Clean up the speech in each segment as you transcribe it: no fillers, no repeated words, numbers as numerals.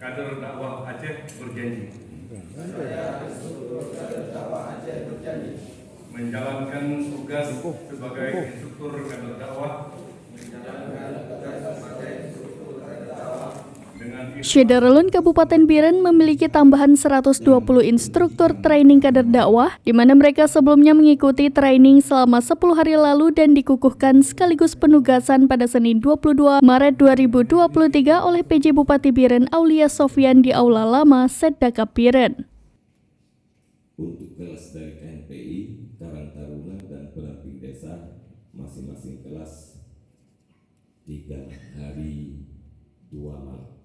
Kader dakwah Aceh berjanji menjalankan tugas sebagai instruktur kader dakwah Syederalun Kabupaten Biren memiliki tambahan 120 instruktur training kader dakwah, di mana mereka sebelumnya mengikuti training selama 10 hari lalu dan dikukuhkan sekaligus penugasan pada Senin 22 Maret 2023 oleh PJ Bupati Biren Aulia Sofyan di Aula Lama Seddakap Biren. Untuk kelas dari KNPI, Karang Taruna dan pendamping desa, masing-masing kelas 3 hari 2 malam.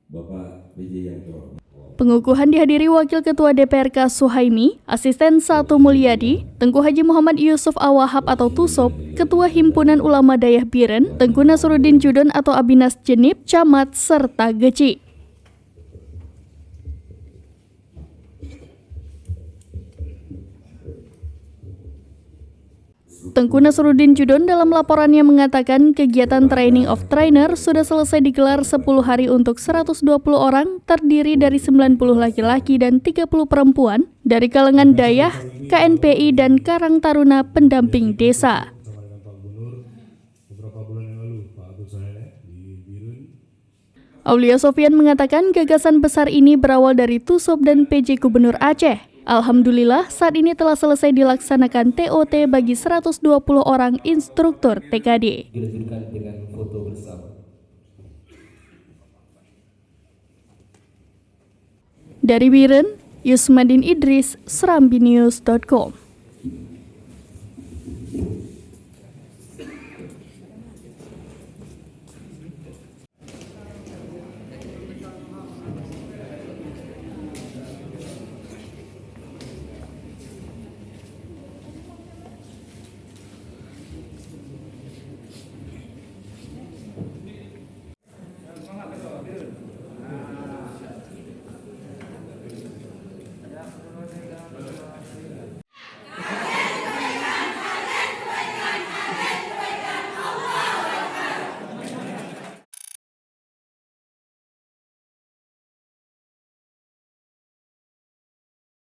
Bapak PJ yang terhormat. Pengukuhan dihadiri Wakil Ketua DPRK Suhaimi, Asisten 1 Mulyadi, Tengku Haji Muhammad Yusuf Awahab atau Tusop, Ketua Himpunan Ulama Dayah Biren, Tengku Nasruddin Judon atau Abinas Jenip, Camat, serta Geci. Tengku Nasruddin Judon dalam laporannya mengatakan kegiatan Training of Trainer sudah selesai digelar 10 hari untuk 120 orang, terdiri dari 90 laki-laki dan 30 perempuan dari kalangan Dayah, KNPI, dan Karang Taruna pendamping desa. Aulia Sofyan mengatakan gagasan besar ini berawal dari Tusop dan PJ Gubernur Aceh. Alhamdulillah, saat ini telah selesai dilaksanakan TOT bagi 120 orang instruktur TKD. Dengan foto bersama. Dari Biren, Yusmadin Idris, serambinews.com.